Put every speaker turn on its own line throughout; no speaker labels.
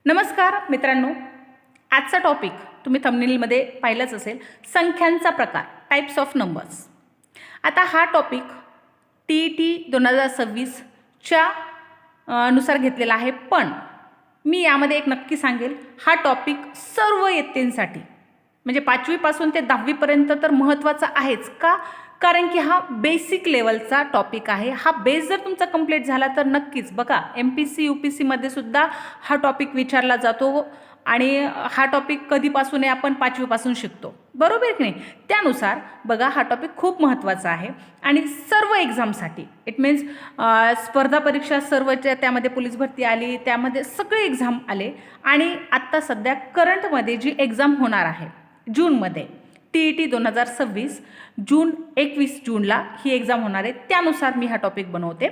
नमस्कार मित्रांनो, आजचा टॉपिक तुम्ही थंबनेलमध्ये पाहिलंच असेल, संख्यांचा प्रकार, टाइप्स ऑफ नंबर्स. आता हा टॉपिक TET 2026च्या नुसार घेतलेला आहे, पण मी यामध्ये एक नक्की सांगेल, हा टॉपिक सर्व इयत्तेसाठी म्हणजे 5वी पासून ते 10वी पर्यंत तर महत्त्वाचा आहेच. का? कारण की हा बेसिक लेवलचा टॉपिक आहे. हा बेस जर तुमचा कंप्लीट झाला तर नक्कीच बघा, MPC UPC मध्ये सुद्धा हा टॉपिक विचारला जातो आणि हा टॉपिक कधीपासून आहे, आपण 5वी पासून शिकतो, बरोबर की नाही. त्यानुसार बघा, हा टॉपिक खूप महत्त्वाचा आहे आणि सर्व एक्झामसाठी, इट मीन्स स्पर्धा परीक्षा सर्वच्या, त्यामध्ये पोलीस भरती आली, त्यामध्ये सगळे एक्झाम आले आणि आत्ता सध्या करंटमध्ये जी एक्झाम होणार आहे जूनमध्ये, TET 2026 जून 21 जूनला ही एक्झाम होणार आहे. त्यानुसार मी हा टॉपिक बनवते,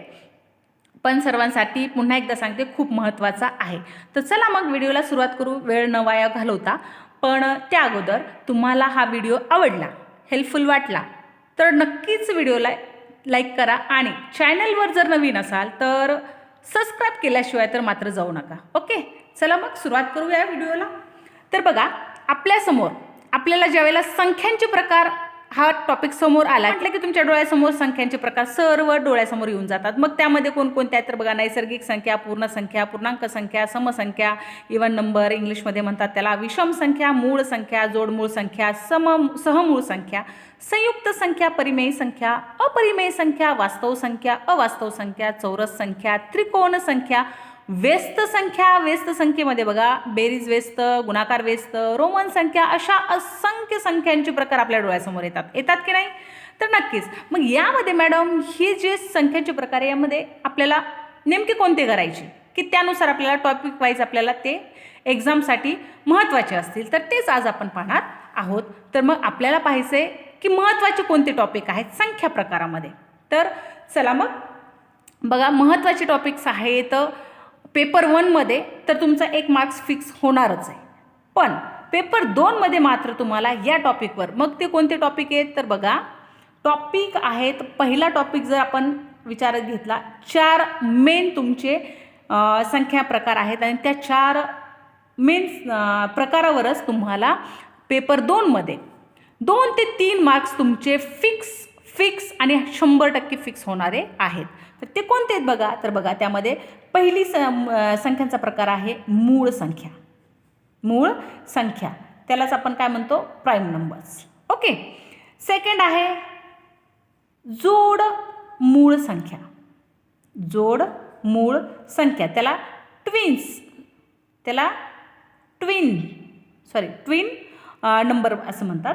पण सर्वांसाठी पुन्हा एकदा सांगते, खूप महत्त्वाचा आहे. तर चला मग व्हिडिओला सुरुवात करू, वेळ न वाया घालवता. पण त्या अगोदर तुम्हाला हा व्हिडिओ आवडला, हेल्पफुल वाटला तर नक्कीच व्हिडिओला लाईक करा आणि चॅनलवर जर नवीन असाल तर सबस्क्राईब केल्याशिवाय तर मात्र जाऊ नका. ओके, चला मग सुरुवात करूया व्हिडिओला. तर बघा, आपल्यासमोर आपल्याला ज्यावेळेला संख्यांचे प्रकार हा टॉपिक समोर आला, म्हटलं की तुमच्या डोळ्यासमोर संख्यांचे प्रकार सर्व डोळ्यासमोर येऊन जातात. मग त्यामध्ये कोणकोणत्या आहेत तर बघा, नैसर्गिक संख्या, पूर्ण संख्या, पूर्णांक संख्या, समसंख्या, इव्हन नंबर इंग्लिशमध्ये म्हणतात त्याला, विषम संख्या, मूळ संख्या, जोडमूळ संख्या, सहमूळ संख्या, संयुक्त संख्या, परिमेय संख्या, अपरिमेय संख्या, वास्तव संख्या, अवास्तव संख्या, चौरस संख्या, त्रिकोण संख्या, व्यस्त संख्या. व्यस्त संख्येमध्ये बघा, बेरीज व्यस्त, गुणाकार व्यस्त, रोमन संख्या, अशा असंख्य संख्यांचे प्रकार आपल्या डोळ्यासमोर येतात की नाही? तर नक्कीच. मग यामध्ये मॅडम हे जे संख्यांचे प्रकार आहे, यामध्ये आपल्याला नेमके कोणते करायचे की त्यानुसार आपल्याला टॉपिक वाईज आपल्याला ते एक्झामसाठी महत्त्वाचे असतील, तर तेच आज आपण पाहणार आहोत. तर मग आपल्याला पाहायचं आहे की महत्त्वाचे कोणते टॉपिक आहेत संख्या प्रकारामध्ये. तर चला मग बघा, महत्त्वाचे टॉपिक्स आहेत. पेपर 1मध्ये तर तुमचा 1 मार्क्स फिक्स होणारच आहे, पण पेपर 2मध्ये मात्र तुम्हाला या टॉपिकवर, मग ते कोणते टॉपिक आहेत तर बघा, टॉपिक आहेत. पहिला टॉपिक जर आपण विचारात घेतला, 4 मेन तुमचे संख्या प्रकार आहेत आणि त्या 4 मेन प्रकारावरच तुम्हाला पेपर 2मध्ये 2 ते 3 मार्क्स तुमचे फिक्स आणि 100% फिक्स होणारे आहेत. तर ते कोणते आहेत बघा, तर बघा, त्यामध्ये पहिली संख्यांचा प्रकार आहे मूळ संख्या. मूळ संख्या त्यालाच आपण काय म्हणतो, प्राईम नंबर्स. ओके. सेकंड आहे जोड मूळ संख्या. जोड मूळ संख्या त्याला ट्विन नंबर असं म्हणतात.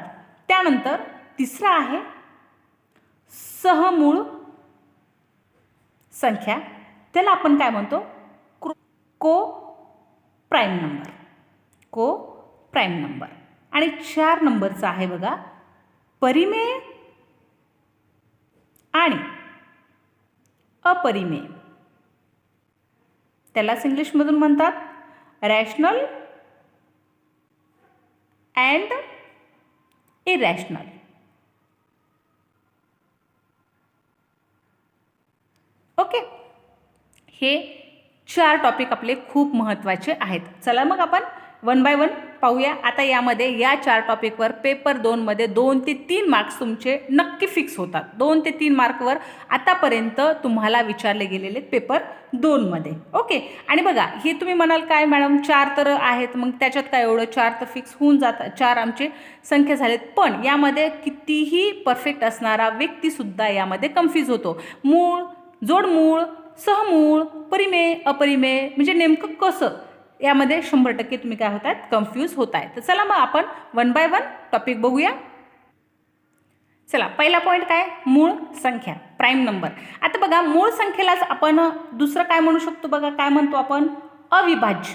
त्यानंतर तिसरा आहे सहमूळ संख्या, त्याला आपण काय म्हणतो, को प्राईम नंबर. आणि 4 नंबरचा आहे बघा, परिमेय आणि अपरिमेय. त्यालाच इंग्लिशमधून म्हणतात रॅशनल अँड इरॅशनल. ओके, हे 4 टॉपिक आपले खूप महत्त्वाचे आहेत. चला मग आपण 1 बाय 1 पाहूया. आता यामध्ये या 4 टॉपिकवर पेपर 2मध्ये 2 ते 3 मार्क्स तुमचे नक्की फिक्स होतात. 2 ते 3 मार्कवर आतापर्यंत तुम्हाला विचारले गेलेले पेपर 2मध्ये. ओके. आणि बघा, हे तुम्ही म्हणाल काय मॅडम 4 तर आहेत, मग त्याच्यात काय एवढं, 4 तर फिक्स होऊन जातात, 4 आमचे संख्या झालेत. पण यामध्ये कितीही परफेक्ट असणारा व्यक्तीसुद्धा यामध्ये कन्फ्यूज होतो. मूळ, जोडमूळ, सहमूळ, परिमेय, अपरिमेय म्हणजे नेमकं कसं, यामध्ये 100% तुम्ही काय होतात, कन्फ्यूज होताय. तर चला मग आपण 1 बाय 1 टॉपिक बघूया. चला, पहिला पॉईंट काय, मूळ संख्या, प्राईम नंबर. आता बघा, मूळ संख्येलाच आपण दुसरं काय म्हणू शकतो बघा, काय म्हणतो आपण, अविभाज्य.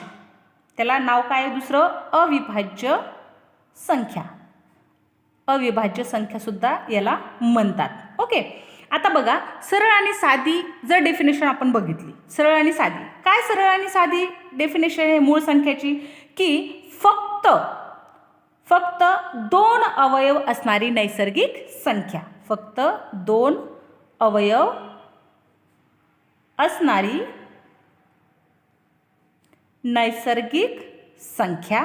त्याला नाव काय दुसरं, अविभाज्य संख्या. अविभाज्य संख्या सुद्धा याला म्हणतात. ओके. आता बघा, सरळ आणि साधी जर डेफिनेशन आपण बघितली, सरळ आणि साधी, काय सरळ आणि साधी डेफिनेशन आहे मूळ संख्याची, की फक्त 2 अवयव असणारी नैसर्गिक संख्या. फक्त 2 अवयव असणारी नैसर्गिक संख्या,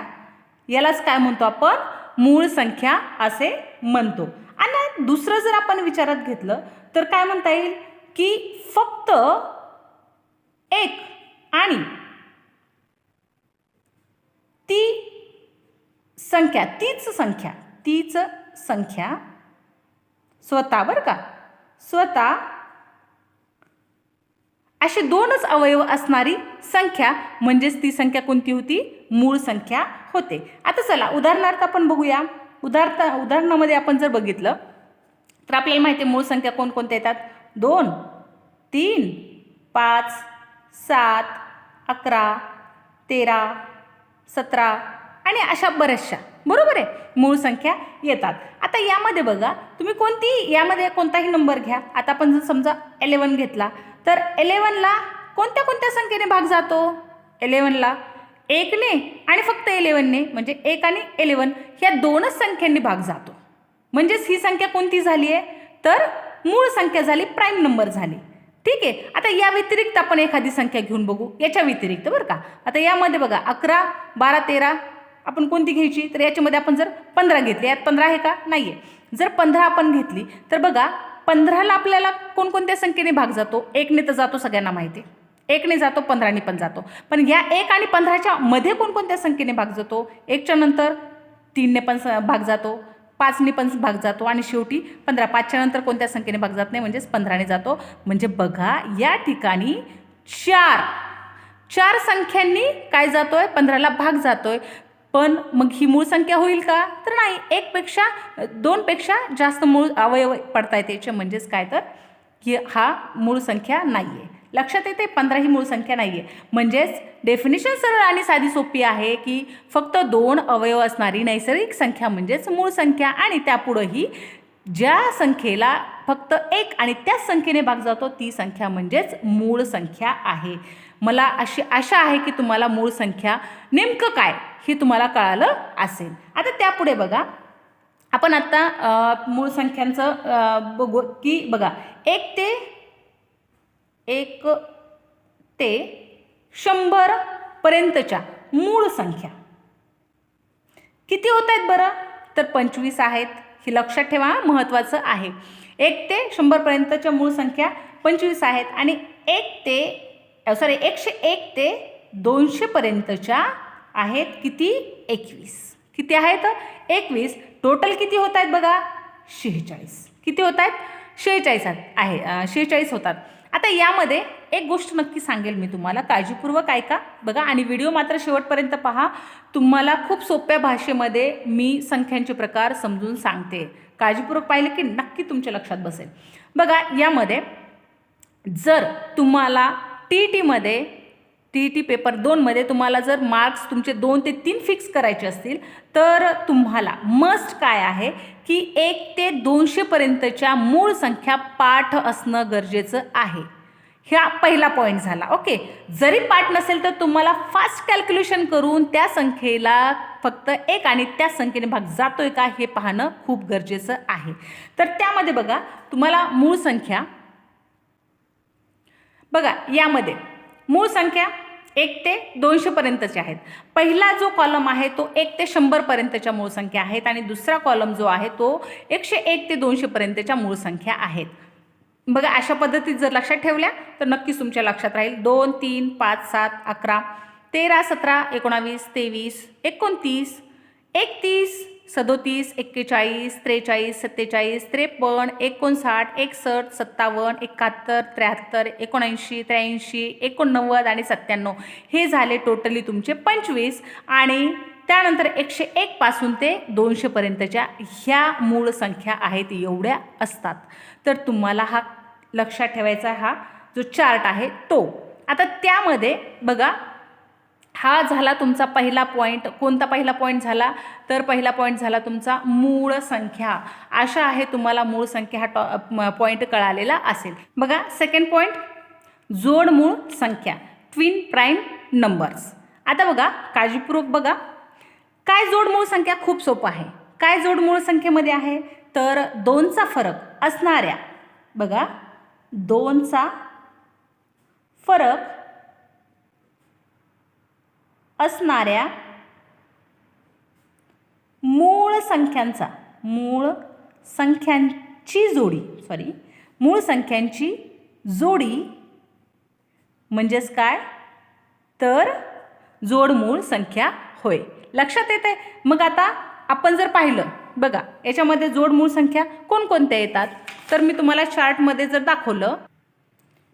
यालाच काय म्हणतो आपण, मूळ संख्या असे म्हणतो. आणि दुसरं जर आपण विचारात घेतलं तर काय म्हणता येईल की फक्त एक आणि तीच संख्या स्वतः, बरं का, स्वतः अशी दोनच अवयव असणारी संख्या म्हणजेच ती संख्या कोणती होती, मूळ संख्या होते. आता चला उदाहरणार्थ आपण बघूया. उदाहरणामध्ये आपण जर बघितलं तर आपल्याला माहिती आहे मूळ संख्या कोणकोणत्या येतात. 2, 3, 5, 7, 11, 13, 17 आणि अशा बऱ्याचशा, बरोबर आहे, मूळ संख्या येतात. आता यामध्ये बघा तुम्ही यामध्ये कोणताही नंबर घ्या. आता आपण जर समजा 11 घेतला तर 11ला कोणत्या कोणत्या संख्येने भाग जातो. 11ला 1ने आणि फक्त 11ने, म्हणजे 1 आणि 11 ह्या दोनच संख्यांनी भाग जातो. म्हणजेच ही संख्या कोणती झाली आहे, तर मूळ संख्या झाली, प्राईम नंबर झाली. ठीक आहे. आता या व्यतिरिक्त आपण एखादी संख्या घेऊन बघू, याच्या व्यतिरिक्त, बरं का. आता यामध्ये बघा 11, 12, 13 आपण कोणती घ्यायची, तर याच्यामध्ये आपण जर 15 घेतली, यात 15 आहे का, नाही आहे. जर 15 आपण घेतली तर बघा 15ला आपल्याला कोणकोणत्या संख्येने भाग जातो. 1ने तर जातो, सगळ्यांना माहिती आहे, 1ने जातो, 15ने पण जातो. पण या 1 आणि 15च्या मध्ये कोणकोणत्या संख्येने भाग जातो. 1च्या नंतर 3ने पण भाग जातो, 5ने पण भाग जातो आणि शेवटी 15. 5च्या नंतर कोणत्या संख्येने भाग जात नाही, म्हणजेच 15ने जातो. म्हणजे बघा या ठिकाणी चार संख्यांनी काय जातोय, 15ला भाग जातोय. पण मग ही मूळ संख्या होईल का, तर नाही. 2पेक्षा जास्त मूळ अवयव पडतायत याचे, म्हणजेच काय, तर हा मूळ संख्या नाही आहे. लक्षात येते, 15 ही मूळ संख्या नाही आहे. म्हणजेच डेफिनेशन सरळ आणि साधी सोपी आहे की फक्त 2 अवयव असणारी नैसर्गिक संख्या म्हणजेच मूळ संख्या, आणि त्यापुढेही ज्या संख्येला फक्त 1 आणि त्याच संख्येने भाग जातो ती संख्या म्हणजेच मूळ संख्या आहे. मला अशी आशा आहे की तुम्हाला मूळ संख्या नेमकं काय हे तुम्हाला कळालं असेल. आता त्यापुढे बघा आपण आता मूळ संख्यांचं बघू की बघा 1 ते 100 पर्यंतच्या मूळ संख्या किती होत आहेत बरं, तर 25 आहेत. हे लक्षात ठेवा, महत्त्वाचं आहे. 1 ते 100 पर्यंतच्या मूळ संख्या 25 आहेत आणि 101 ते 200 पर्यंतच्या आहेत किती, 21. किती आहेत, 21. टोटल किती होत आहेत बघा, 46. किती होत आहेत, 46 आहे, 46 होतात. आता यामध्ये एक गोष्ट नक्की सांगेल मी तुम्हाला, काळजीपूर्वक ऐका बघा आणि व्हिडिओ मात्र शेवटपर्यंत पहा. तुम्हाला खूप सोप्या भाषेमध्ये मी संख्यांचे प्रकार समजून सांगते. काळजीपूर्वक पाहिलं की नक्की तुमच्या लक्षात बसेल. बघा यामध्ये जर तुम्हाला TET पेपर 2मध्ये तुम्हाला जर मार्क्स तुमचे 2 ते 3 फिक्स करायचे असतील तर तुम्हाला मस्ट काय आहे की 1 ते 200 पर्यंतच्या मूळ संख्या पाठ असणं गरजेचं आहे. हा पहिला पॉईंट झाला. ओके, जरी पाठ नसेल तर तुम्हाला फास्ट कॅल्क्युलेशन करून त्या संख्येला फक्त 1 आणि त्याच संख्येने भाग जातोय का हे पाहणं खूप गरजेचं आहे. तर त्यामध्ये बघा तुम्हाला मूळ संख्या बघा, यामध्ये मूळ संख्या 1 ते 200 पर्यंतच्या आहेत. पहिला जो कॉलम आहे तो 1 ते 100 पर्यंतच्या मूळ संख्या आहेत आणि दुसरा कॉलम जो आहे तो 101 ते 200 पर्यंतच्या मूळ संख्या आहेत. बघा अशा पद्धतीत जर लक्षात ठेवल्या तर नक्कीच तुमच्या लक्षात राहील. 2, 3, 5, 7, 11, 13, 17, 19, 23, 29, 31, 37, 41, 43, 47, 53, 59, 61, 57, 71, 73, 79, 83, 89 आणि 97 हे झाले टोटली तुमचे 25. आणि त्यानंतर 101 पासून ते 200 पर्यंतच्या ह्या मूळ संख्या आहेत, एवढ्या असतात. तर तुम्हाला हा लक्षात ठेवायचा हा जो चार्ट आहे तो. आता त्यामध्ये बघा हा झाला तुमचा पहिला पॉईंट. कोणता पहिला पॉईंट झाला, तर पहिला पॉईंट झाला तुमचा मूळ संख्या. आशा आहे तुम्हाला मूळ संख्या हा पॉईंट कळालेला असेल. बघा सेकंड पॉईंट, जोड मूळ संख्या, ट्विन प्राईम नंबर्स. आता बघा काळजीपूर्वक बघा, काय जोड मूळ संख्या, खूप सोपं आहे. काय जोड मूळ संख्येमध्ये आहे, तर 2चा फरक असणाऱ्या, बघा 2चा फरक असणाऱ्या मूळ संख्यांची जोडी म्हणजेच काय तर जोडमूळ संख्या होय. लक्षात येते. मग आता आपण जर पाहिलं बघा याच्यामध्ये जोडमूळ संख्या कोणकोणत्या येतात तर मी तुम्हाला चार्टमध्ये जर दाखवलं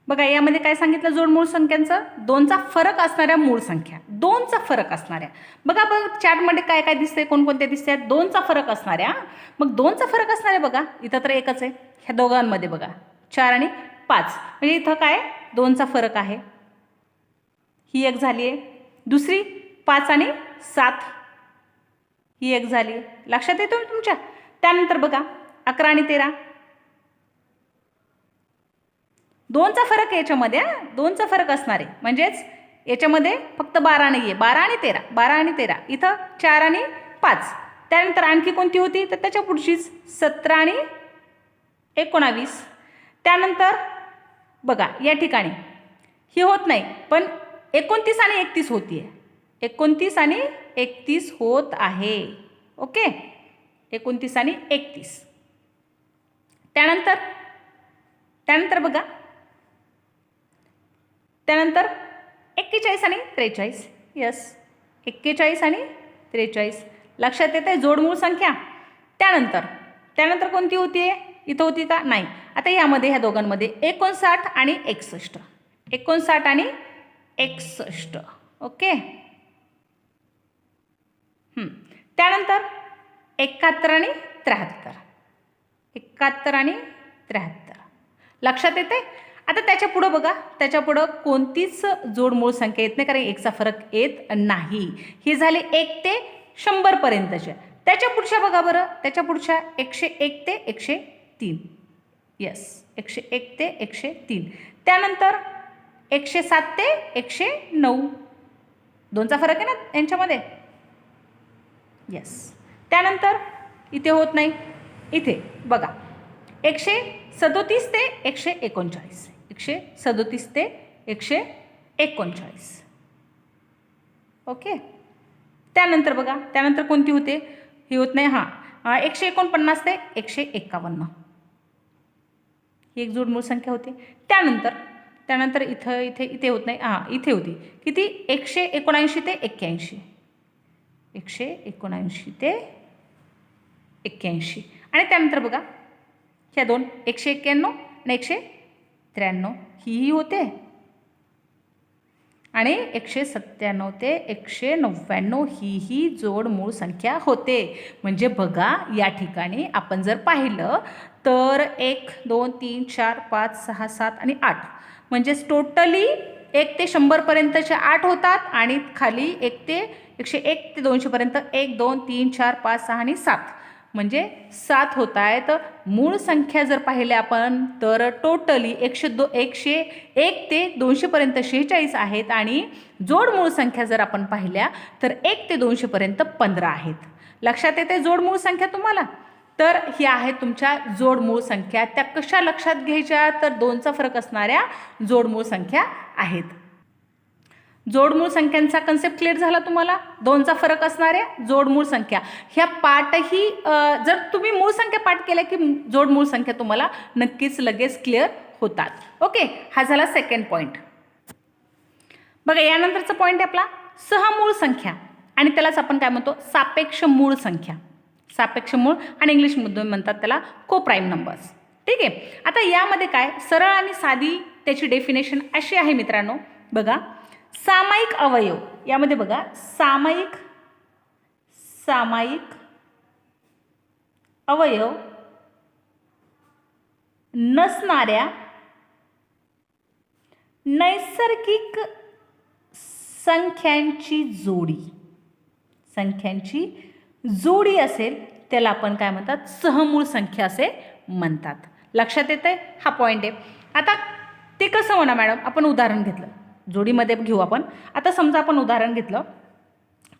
बघा यामध्ये काय सांगितलं जोडमूळ संख्यांचं 2चा फरक असणाऱ्या मूळ संख्या 2चा फरक असणाऱ्या बघा चार्टमध्ये काय काय दिसते कोणकोणत्या दिसतात 2चा फरक असणाऱ्या मग 2चा फरक असणाऱ्या बघा इथं तर एकच आहे ह्या दोघांमध्ये बघा 4 आणि 5 म्हणजे इथं काय 2चा फरक आहे. ही एक झाली आहे. दुसरी 5 आणि 7 ही एक झाली आहे. लक्षात येतो तुमच्या. त्यानंतर बघा 11 आणि 13 2चा फरक आहे याच्यामध्ये 2चा फरक असणार आहे म्हणजेच याच्यामध्ये फक्त 12 नाही आहे 12 आणि 13 इथं 4 आणि 5. त्यानंतर आणखी कोणती होती तर त्याच्या पुढचीच 17 आणि 19. त्यानंतर बघा या ठिकाणी ही होत नाही पण 29 आणि 31 होतीये 29 आणि 31 होत आहे. ओके 29 आणि 31. त्यानंतर बघा त्यानंतर 41 आणि 43 यस 41 आणि 43 लक्षात येते जोडमूळ संख्या. त्यानंतर कोणती होती इथं होती का नाही. आता यामध्ये ह्या दोघांमध्ये 59 आणि 61 59 आणि 61 ओके. त्यानंतर 71 आणि 73 71 आणि 73 लक्षात येते. आता त्याच्या पुढं बघा त्याच्या पुढं कोणतीच जोडमूळ संख्या येत नाही कारण एकचा फरक येत नाही. ही झाली 1 ते 100 पर्यंतच्या. त्याच्या पुढच्या बघा बरं त्याच्या पुढच्या 101 ते 103 यस 101 ते 103. त्यानंतर 107 ते 109 2चा फरक आहे ना यांच्यामध्ये यस. त्यानंतर इथे होत नाही इथे बघा 137 ते 139 137 ते 139 ओके. त्यानंतर बघा त्यानंतर कोणती होते ही होत नाही 149 ते 151 ही एक जोडमूळ संख्या होती. त्यानंतर इथे होत नाही इथे होती किती 179 ते 81 179 ते 81. आणि त्यानंतर बघा ह्या दोन 191 आणि 193 ही होते आणि 197 ते 199 ही जोडमूळ संख्या होते. म्हणजे बघा या ठिकाणी आपण जर पाहिलं तर 1 2 3 4 5 6 7 आणि 8 म्हणजेच टोटली 1 ते 100 पर्यंतचे 8 होतात आणि खाली 1 ते 101 ते 200 पर्यंत 1 2 3 4 5 6 आणि 7 म्हणजे 7 होत आहेत. मूळ संख्या जर पाहिले आपण तर टोटली 101 ते 200 पर्यंत 46 आहेत आणि जोडमूळ संख्या जर आपण पाहिल्या तर 1 ते 200 पर्यंत 15 आहेत. लक्षात येते जोडमूळ संख्या तुम्हाला. तर ही आहे तुमच्या जोडमूळ संख्या. त्या कशा लक्षात घ्यायच्या तर 2चा फरक असणाऱ्या जोडमूळ संख्या आहेत. जोडमूळ संख्यांचा कन्सेप्ट क्लिअर झाला तुम्हाला. 2चा फरक असणाऱ्या जोडमूळ संख्या ह्या पाठही जर तुम्ही मूळ संख्या पाठ केल्या की जोडमूळ संख्या तुम्हाला नक्कीच लगेच क्लिअर होतात. ओके हा झाला सेकंड पॉईंट. बघा यानंतरचा पॉईंट आहे आपला सहमूळ संख्या आणि त्यालाच आपण काय म्हणतो सापेक्ष मूळ संख्या. सापेक्ष मूळ आणि इंग्लिशमध्ये म्हणतात त्याला कोप्राईम नंबर्स. ठीक आहे. आता यामध्ये काय सरळ आणि साधी त्याची डेफिनेशन अशी आहे मित्रांनो. बघा सामायिक अवयव यामध्ये बघा सामायिक अवयव नसणाऱ्या नैसर्गिक संख्यांची जोडी असेल त्याला आपण काय म्हणतात सहमूळ संख्या असे म्हणतात. लक्षात येते हा पॉईंट आहे. आता ते कसं म्हणा मॅडम आपण उदाहरण घेतलं जोडीमध्ये घेऊ आपण. आता समजा आपण उदाहरण घेतलं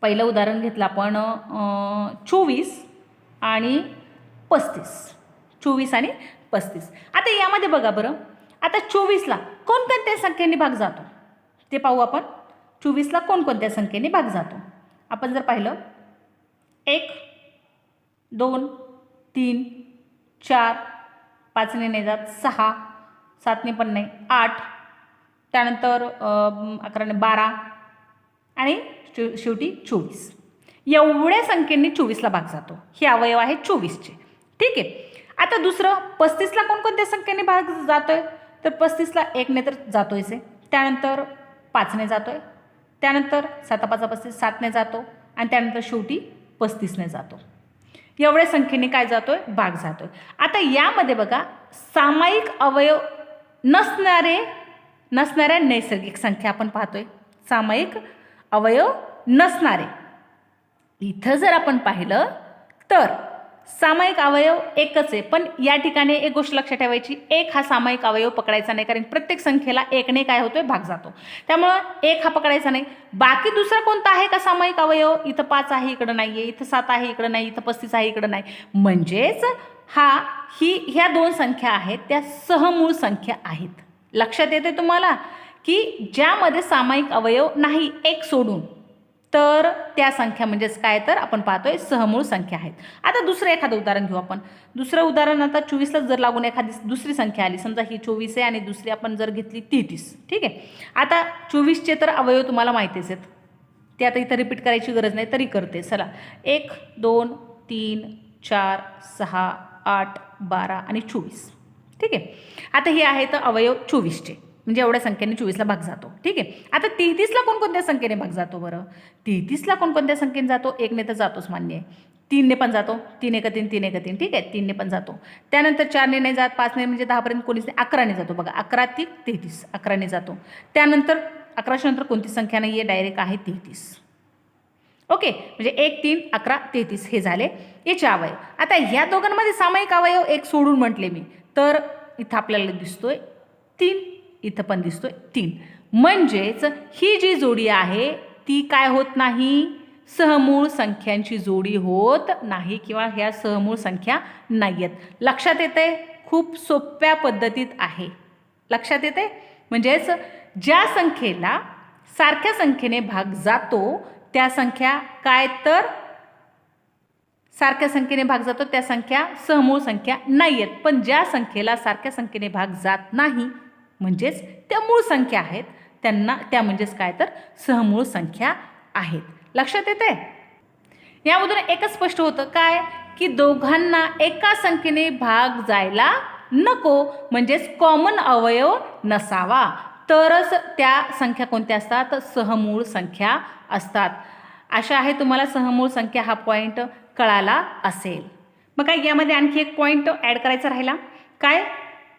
पहिलं उदाहरण घेतलं आपण 24 आणि 35 24 आणि 35. आता यामध्ये बघा बरं आता 24ला कोणकोणत्या संख्यांनी भाग जातो ते पाहू आपण. 24ला कोणकोणत्या संख्येने भाग जातो? आपण जर पाहिलं 1, 2, 3, 4, 5ने नाही जात 6, 7ने पण नाही 8, त्यानंतर 11ने 12 आणि शेवटी 24. एवढ्या संख्येने 24ला भाग जातो. हे अवयव आहे 24चे. ठीक आहे. आता दुसरं 35ला कोणकोणत्या संख्येने भाग जातोय? तर 35ला 1ने तर जातोयच आहे, त्यानंतर 5ने जातोय, त्यानंतर 7 5 35 7ने जातो आणि त्यानंतर शेवटी 35ने जातो. एवढ्या संख्येने काय जातोय? भाग जातोय. आता यामध्ये बघा सामायिक अवयव नसणाऱ्या नैसर्गिक संख्या आपण पाहतोय. सामायिक अवयव नसणारे इथं जर आपण पाहिलं तर सामायिक अवयव एकच आहे, पण या ठिकाणी एक गोष्ट लक्षात ठेवायची, 1 हा सामायिक अवयव पकडायचा नाही, कारण प्रत्येक संख्येला 1ने काय होतोय? भाग जातो. त्यामुळं 1 हा पकडायचा नाही. बाकी दुसरा कोणता आहे का सामायिक अवयव? इथं 5 आहे इकडं नाहीये, इथं 7 आहे इकडं नाही, इथं 35 आहे इकडं नाही. म्हणजेच ह्या 2 संख्या आहेत त्या सहमूळ संख्या आहेत. लक्षात येते तुम्हाला की ज्यामध्ये सामायिक अवयव नाही 1 सोडून, तर त्या संख्या म्हणजेच काय? तर आपण पाहतोय सहमूळ संख्या आहेत. आता दुसरं एखादं उदाहरण घेऊ आपण. दुसरं उदाहरण आता 24ला जर लागून एखादी दुसरी संख्या आली, समजा ही 24 आहे आणि दुसरी आपण जर घेतली 33. ठीक आहे. आता 24चे तर अवयव तुम्हाला माहितीच आहेत, ते आता इथं रिपीट करायची गरज नाही, तरी करते. चला 1 2 3 4 6 8 12 आणि 24. ठीक आहे. आता हे आहेत अवयव 24चे, म्हणजे एवढ्या संख्येने 24ला भाग जातो. ठीक आहे. आता 33ला कोणकोणत्या संख्येने भाग जातो बरं? 33ला कोणकोणत्या संख्येने जातो? 1ने तर जातोच, मान्य आहे. 3ने पण जातो, 3 1 3 3 1 3. ठीक आहे. 3ने पण जातो. त्यानंतर 4ने नाही जात, 5ने म्हणजे 10पर्यंत कोणीच नाही, 11ने जातो. बघा 11 3 33, 11ने जातो. त्यानंतर 11च्या नंतर कोणती संख्या नाही आहे, डायरेक्ट आहे 33. ओके, म्हणजे 1 3 11 33 हे झाले याचे अवयव. आता ह्या दोघांमध्ये सामायिक अवयव 1 सोडून म्हटले मी, तर इथं आपल्याला दिसतोय 3, इथं पण दिसतोय 3. म्हणजेच ही जी जोडी आहे ती काय होत नाही? सहमूळ संख्यांची जोडी होत नाही, किंवा ह्या सहमूळ संख्या नाही आहेत. लक्षात येते? खूप सोप्या पद्धतीत आहे. लक्षात येते? म्हणजेच ज्या संख्येला सारख्या संख्येने भाग जातो त्या संख्या काय? तर सारख्या संख्येने भाग जातो त्या संख्या सहमूळ संख्या नाही आहेत. पण ज्या संख्येला सारख्या संख्येने भाग जात नाही, म्हणजेच त्या मूळ संख्या आहेत, त्या म्हणजेच काय? तर सहमूळ संख्या आहेत. लक्षात येते? यामधून एकच स्पष्ट होतं काय? की दोघांना एका संख्येने भाग जायला नको, म्हणजेच कॉमन अवयव नसावा, तरच त्या संख्या कोणत्या असतात? सहमूळ संख्या असतात. अशा आहे तुम्हाला सहमूळ संख्या हा पॉईंट कळाला असेल. मग काय यामध्ये आणखी एक पॉईंट ॲड करायचा राहिला. काय?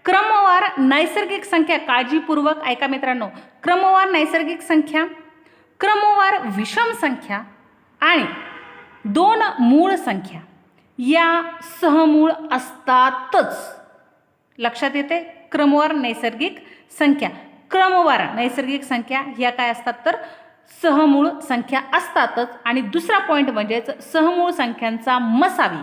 क्रमवार नैसर्गिक संख्या. काळजीपूर्वक ऐका मित्रांनो. क्रमवार नैसर्गिक संख्या, क्रमवार विषम संख्या आणि 2 मूळ संख्या या सहमूळ असतातच. लक्षात येते? क्रमवार नैसर्गिक संख्या, क्रमवार नैसर्गिक संख्या ह्या काय असतात? तर सहमूळ संख्या असतातच. आणि दुसरा पॉईंट म्हणजेच सहमूळ संख्यांचा मसावी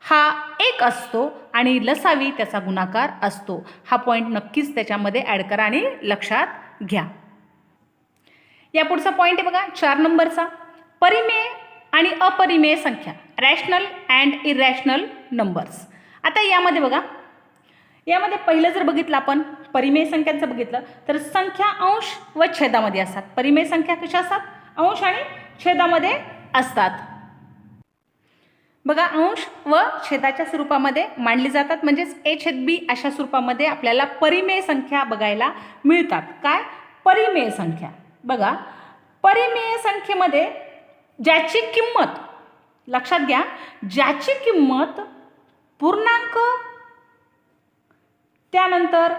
हा 1 असतो आणि लसावी त्याचा गुणाकार असतो. हा पॉईंट नक्कीच त्याच्यामध्ये ॲड करा आणि लक्षात घ्या. या पुढचा पॉईंट आहे बघा 4 नंबरचा, परिमेय आणि अपरिमेय संख्या, रॅशनल अँड इरॅशनल नंबर्स. आता यामध्ये बघा, यामध्ये पहिलं जर बघितलं आपण परिमेय संख्यांचं बघितलं तर संख्या अंश व छेदामध्ये असतात. परिमेय संख्या कशा असतात? अंश आणि छेदामध्ये असतात. बघा अंश व छेदाच्या स्वरूपामध्ये मांडली जातात, म्हणजेच a/b अशा स्वरूपामध्ये आपल्याला परिमेय संख्या बघायला मिळतात. काय? परिमेय संख्या. बघा परिमेय संख्येमध्ये ज्याची किंमत, लक्षात घ्या, ज्याची किंमत पूर्णांक, त्यानंतर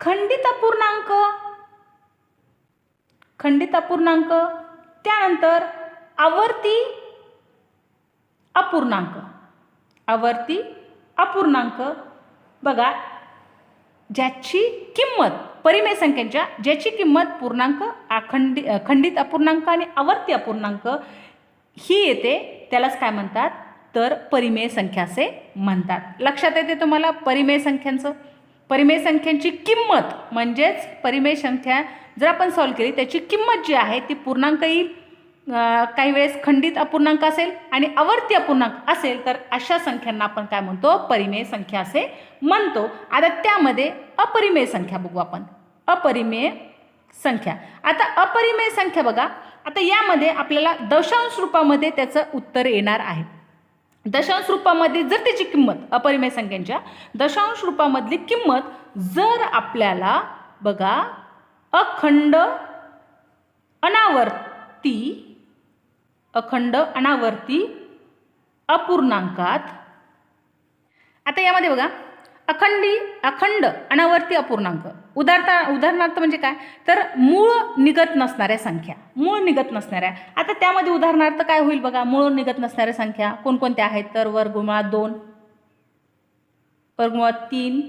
खंडित अपूर्णांक, त्यानंतर आवर्ती अपूर्णांक. बघा ज्याची किंमत परिमेय संख्येच्या ज्याची किंमत पूर्णांक, खंडित अपूर्णांक आणि आवर्ती अपूर्णांक ही येते, त्यालाच काय म्हणतात? तर परिमेय संख्या असे म्हणतात. लक्षात येते तुम्हाला परिमेय संख्यांचं? परिमेय संख्यांची किंमत म्हणजेच परिमेय संख्या जर आपण सॉल्व केली त्याची किंमत जी आहे ती पूर्णांक येईल, काही वेळेस खंडित अपूर्णांक असेल आणि आवर्ती अपूर्णांक असेल तर अशा संख्यांना आपण काय म्हणतो, परिमेय संख्या असे म्हणतो. आता त्यामध्ये अपरिमेय संख्या बघू आपण. अपरिमेय संख्या. आता अपरिमेय संख्या बघा, आता यामध्ये आपल्याला दशांश रूपामध्ये त्याचं उत्तर येणार आहे. दशांश रूपामध्ये जर त्याची किंमत अपरिमेय संख्यांच्या दशांश रूपामधली किंमत जर आपल्याला बघा अखंड अनावर्ती अपूर्णांकात, आता यामध्ये बघा अखंड अनावर्ती अपूर्णांक उदाहरणार्थ म्हणजे काय तर मूळ निघत नसणाऱ्या संख्या, मूळ निघत नसणाऱ्या. आता त्यामध्ये उदाहरणार्थ काय होईल बघा, मूळ निघत नसणाऱ्या संख्या कोणकोणत्या आहेत तर वर्गमुळात 2, वर्गमुळात 3,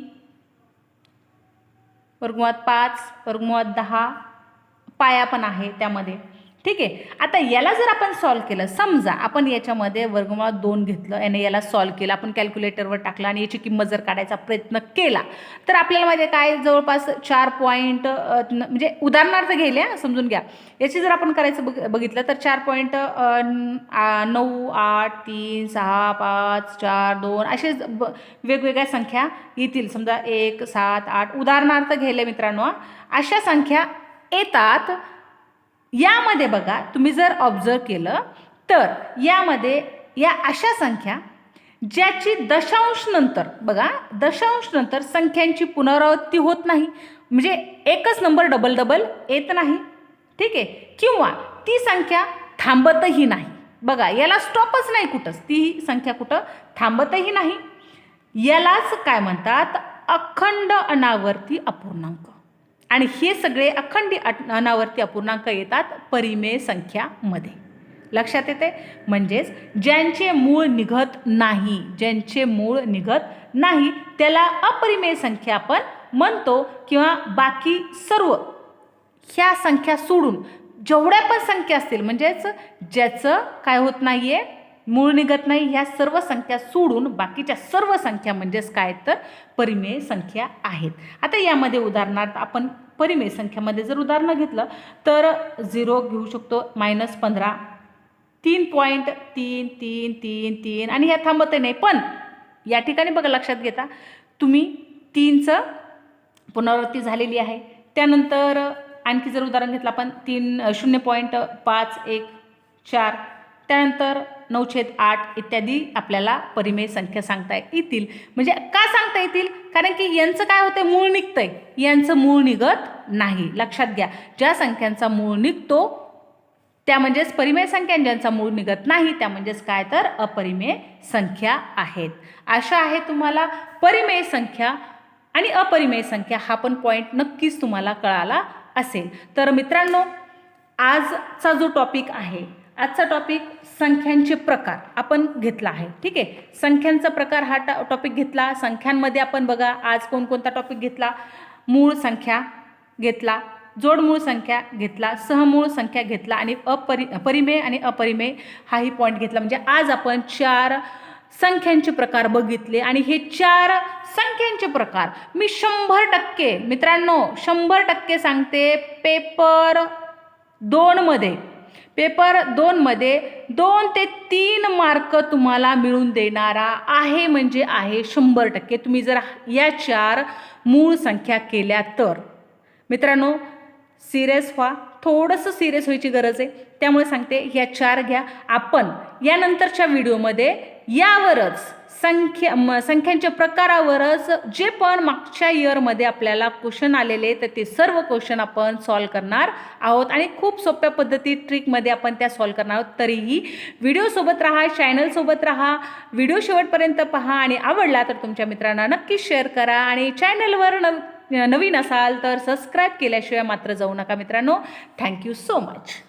वर्गमुळात 5, वर्गमुळात 10, पाया पण आहे त्यामध्ये. ठीक आहे. आता याला जर आपण सॉल्व केलं, समजा आपण याच्यामध्ये वर्गमुळात 2 घेतलं आणि याला सॉल्व केलं, आपण कॅल्क्युलेटरवर टाकलं आणि याची किंमत जर काढायचा प्रयत्न केला तर आपल्याला माहिती काय जवळपास 4 पॉईंट, म्हणजे उदाहरणार्थ घेले समजून घ्या, याची जर आपण करायचं बघितलं तर 4.9, 8, 3, 6, 5, 4, 2 असे वेगवेगळ्या संख्या येतील. समजा 1, 7, 8 उदाहरणार्थ घेले मित्रांनो, अशा संख्या येतात. यामध्ये बघा तुम्ही जर ऑब्झर्व केलं तर यामध्ये या अशा संख्या ज्याची दशांश नंतर बघा, दशांश नंतर संख्यांची पुनरावृत्ती होत नाही, म्हणजे एकच नंबर डबल डबल येत नाही. ठीक आहे. किंवा ती संख्या थांबतही नाही. बघा याला स्टॉपच नाही कुठंच, ती संख्या कुठं थांबतही नाही. यालाच काय म्हणतात, अखंड अनावर्ती अपूर्णांक. आणि हे सगळे अखंड अनावर्ती अपूर्णांक येतात परिमेय संख्यामध्ये. लक्षात येते. म्हणजेच ज्यांचे मूळ निघत नाही, ज्यांचे मूळ निघत नाही त्याला अपरिमेय संख्या आपण म्हणतो. किंवा बाकी सर्व ह्या संख्या सोडून जेवढ्या पण संख्या असतील, म्हणजेच ज्याचं काय होत नाही आहे, मूळ निघत नाही, ह्या सर्व संख्या सोडून बाकीच्या सर्व संख्या म्हणजेच काय तर परिमेय संख्या आहेत. आता यामध्ये उदाहरणार्थ आपण परिमेय संख्यामध्ये जर उदाहरण घेतलं तर 0 घेऊ शकतो, -15, 3.333 आणि ह्या थांबत नाही. पण या ठिकाणी बघा लक्षात घेता तुम्ही 3चं पुनरावृत्ती झालेली आहे. त्यानंतर आणखी जर उदाहरण घेतलं आपण 0.514, त्यानंतर 9/8 इत्यादी आपल्याला परिमेय संख्या सांगता येतील. म्हणजे का सांगता येतील, कारण की यांचं काय होतंय, मूळ निघतंय, यांचं मूळ निघत नाही. लक्षात घ्या, ज्या संख्यांचा मूळ निघतो त्या म्हणजेच परिमेय संख्या, ज्यांचा मूळ निघत नाही त्या म्हणजेच काय तर अपरिमेय संख्या आहेत. अशा आहे तुम्हाला परिमेय संख्या आणि अपरिमेय संख्या हा पण पॉईंट नक्कीच तुम्हाला कळाला असेल. तर मित्रांनो, आजचा जो टॉपिक आहे, आजचा टॉपिक संख्यांचे प्रकार आपण घेतला आहे. ठीक आहे. संख्यांचा प्रकार हा टॉपिक घेतला. संख्यांमध्ये आपण बघा आज कोणकोणता टॉपिक घेतला, मूळ संख्या घेतला, जोडमूळ संख्या घेतला, सहमूळ संख्या घेतला आणि परिमेय आणि अपरिमेय हाही पॉईंट घेतला. म्हणजे आज आपण 4 संख्यांचे प्रकार बघितले आणि हे 4 संख्यांचे प्रकार मी 100% मित्रांनो 100% सांगते. पेपर 2 मध्ये 2 ते 3 मार्क तुम्हाला मिळून देणारा आहे, म्हणजे आहे 100%. तुम्ही जर या 4 मूळ संख्या केल्या तर मित्रांनो सिरियस व्हा, थोडंसं सिरियस व्हायची गरज आहे. त्यामुळे सांगते ह्या 4 घ्या. आपण यानंतरच्या व्हिडिओमध्ये यावरच संख्यांच्या प्रकारावरच जे पण मागच्या इयरमध्ये आपल्याला क्वेश्चन आलेले तर ते सर्व क्वेश्चन आपण सॉल्व करणार आहोत आणि खूप सोप्या पद्धती ट्रिकमध्ये आपण त्या सॉल्व करणार आहोत. तरीही व्हिडिओसोबत राहा, चॅनलसोबत राहा, व्हिडिओ शेवटपर्यंत पहा आणि आवडला तर तुमच्या मित्रांना नक्की शेअर करा आणि चॅनलवर नवीन असाल तर सबस्क्राईब केल्याशिवाय मात्र जाऊ नका मित्रांनो. Thank you so much.